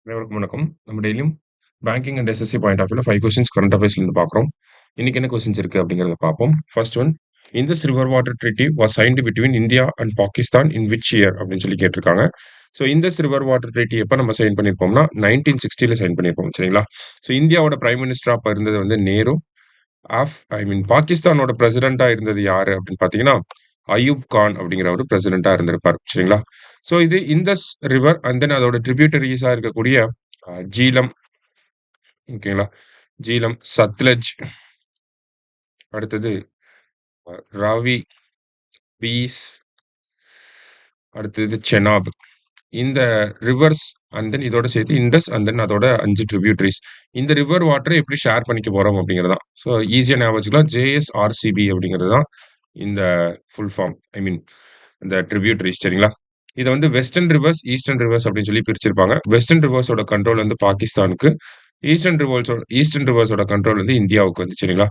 அனைவருக்கும் வணக்கம். நம்ம டெய்லியும் banking and SSC point of வியூல 5 கொஸ்டின்ஸ் கரண்ட் அஃபேர்ஸ்ல இருந்து பார்க்குறோம். இன்னைக்கு என்ன கொஸ்டின்ஸ் இருக்கு அப்படிங்கிறத பார்ப்போம். First one, Indus river water treaty was signed between India and Pakistan in which year அப்படின்னு சொல்லி கேட்டிருக்காங்க. So Indus river water treaty எப்போ நம்ம சைன் பண்ணியிருப்போம்னா 1960ல சைன் பண்ணியிருப்போம். சரிங்களா? ஸோ இந்தியாவோட பிரைம் மினிஸ்டரா அப்போ இருந்தது வந்து நேரு. பாகிஸ்தானோட பிரசிடென்ட்டா இருந்தது யாரு அப்படின்னு பார்த்தீங்கன்னா, அயூப் கான் அப்படிங்கிறவரு பிரசிடென்ட்டா இருந்திருப்பார். சரிங்களா? ஸோ இது இந்தஸ் ரிவர் அண்ட் தென் அதோட ட்ரிபியூட்டரிஸா இருக்கக்கூடிய ஜீலம், ஓகேங்களா? ஜீலம், சத்லஜ், அடுத்தது ராவி, பீஸ், அடுத்தது செனாப். இந்த ரிவர்ஸ் அண்ட் தென் இதோட சேர்த்து இண்டஸ் அண்ட் தென் அதோட 5 ட்ரிபியூட்டரிஸ். இந்த ரிவர் வாட்டரை எப்படி ஷேர் பண்ணிக்க போறோம் அப்படிங்கிறது தான். ஸோ ஈஸியா ஞாபகம் வச்சுக்கலாம். ஜேஎஸ்ஆர்சிபி அப்படிங்கிறது தான் இந்த ஃபுல் ஃபார்ம். ஐ மீன் இந்த ட்ரிபியூட்டரிஸ். சரிங்களா? இதை வந்து வெஸ்டர்ன் ரிவர்ஸ், ஈஸ்டர்ன் ரிவர்ஸ் அப்படின்னு சொல்லி பிரிச்சிருப்பாங்க. வெஸ்டர்ன் ரிவர்ஸோட கண்ட்ரோல் வந்து பாகிஸ்தானுக்கு, ஈஸ்டர்ன் ரிவர்ஸோட கண்ட்ரோல் வந்து இந்தியாவுக்கு வந்து. சரிங்களா?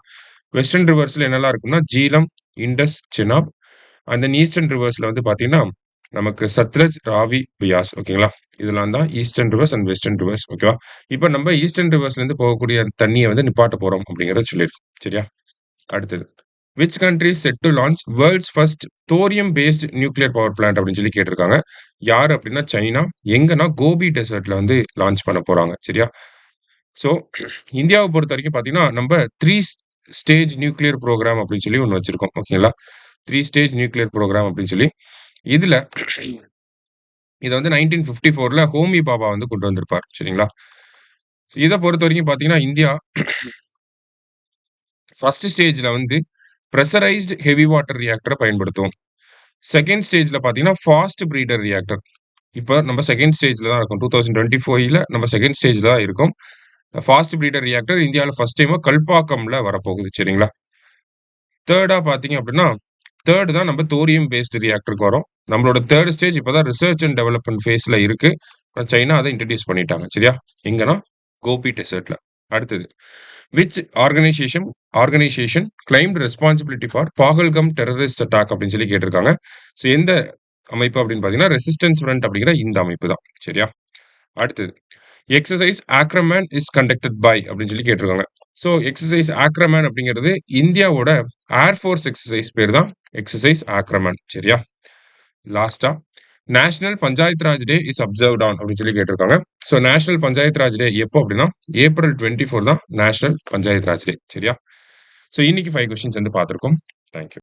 வெஸ்டர்ன் ரிவர்ஸ்ல என்னெல்லாம் இருக்கும்னா Jhelum, Indus, Chenab. And then eastern ரிவர்ஸ்ல வந்து பாத்தீங்கன்னா நமக்கு சத்லஜ், ராவி, பியாஸ். ஓகேங்களா? இதெல்லாம் தான் eastern reverse and western reverse. ஓகேவா? இப்போ நம்ம ஈஸ்டர்ன் ரிவர்ஸ்ல இருந்து போகக்கூடிய தண்ணியை வந்து நிப்பாட்ட போறோம் அப்படிங்கறத சொல்லியிருக்கோம். சரியா? அடுத்தது, which country set to launch world's first thorium based nuclear power plant அப்படின்னு சொல்லி கேட்டிருக்காங்க. யார் அப்படின்னா சைனா. எங்கன்னா கோபி டெசர்ட்ல வந்து லான்ச் பண்ண போறாங்க. சரியா? ஸோ இந்தியாவை பொறுத்த வரைக்கும் பார்த்தீங்கன்னா நம்ம 3 ஸ்டேஜ் நியூக்ளியர் ப்ரோக்ராம் அப்படின்னு சொல்லி ஒன்று வச்சிருக்கோம். ஓகேங்களா? 3 ஸ்டேஜ் நியூக்ளியர் ப்ரோக்ராம் அப்படின்னு சொல்லி இதுல இதை வந்து 1954ல ஹோமி பாபா வந்து கொண்டு வந்திருப்பார். சரிங்களா? இதை பொறுத்த வரைக்கும் பார்த்தீங்கன்னா இந்தியா ஃபர்ஸ்ட் ஸ்டேஜ்ல வந்து ப்ரெஷரைஸ்டு ஹெவி வாட்டர் ரியாக்டரை பயன்படுத்துவோம். செகண்ட் ஸ்டேஜ்ல பார்த்தீங்கன்னா ஃபாஸ்ட் பிரீடர் ரியாக்டர். இப்போ நம்ம செகண்ட் ஸ்டேஜ்ல தான் இருக்கும். 2024ல நம்ம செகண்ட் ஸ்டேஜ்ல தான் இருக்கும். ஃபாஸ்ட் பிரீடர் ரியாக்டர் இந்தியாவில் ஃபர்ஸ்ட் டைமா கல்பாக்கம்ல வரப்போகுது. சரிங்களா? தேர்டா பார்த்தீங்க அப்படின்னா தேர்ட் தான் நம்ம தோரியம் பேஸ்டு ரியாக்டருக்கு வரும். நம்மளோட தேர்ட் ஸ்டேஜ் இப்போதான் ரிசர்ச் அண்ட் டெவலப்மெண்ட் ஃபேஸ்ல இருக்கு. சைனா அதை இன்ட்ரடியூஸ் பண்ணிட்டாங்க. சரியா? எங்கன்னா கோபி டெசர்ட்ல. அடுத்தது, which organisation claimed responsibility for Pahalgam terrorist attack அப்படின்னு சொல்லி கேட்டிருக்காங்க. ஸோ எந்த அமைப்பு அப்படின்னு பார்த்தீங்கன்னா ரெசிஸ்டன்ஸ் ஃப்ரண்ட் அப்படிங்கிற இந்த அமைப்பு தான். சரியா? அடுத்தது, எக்ஸசைஸ் ஆக்ரமேன் இஸ் கண்டக்டட் பை அப்படின்னு சொல்லி கேட்டிருக்காங்க. ஸோ எக்ஸசைஸ் ஆக்ரமேன் அப்படிங்கிறது இந்தியாவோட ஏர்ஃபோர்ஸ் எக்ஸசைஸ் பேர் தான் எக்ஸசைஸ் ஆக்ரமேன். சரியா? லாஸ்டா, national panchayat Raj day is observed on அப்படின்னு சொல்லி கேட்டிருக்காங்க. ஸோ நேஷனல் பஞ்சாயத் ராஜ் டே எப்போ அப்படின்னா ஏப்ரல் 24 தான் நேஷனல் பஞ்சாயத் ராஜ் டே. சரியா? ஸோ இன்னைக்கு 5 கொஸ்டின்ஸ் வந்து பார்த்துருக்கோம். தேங்க்யூ.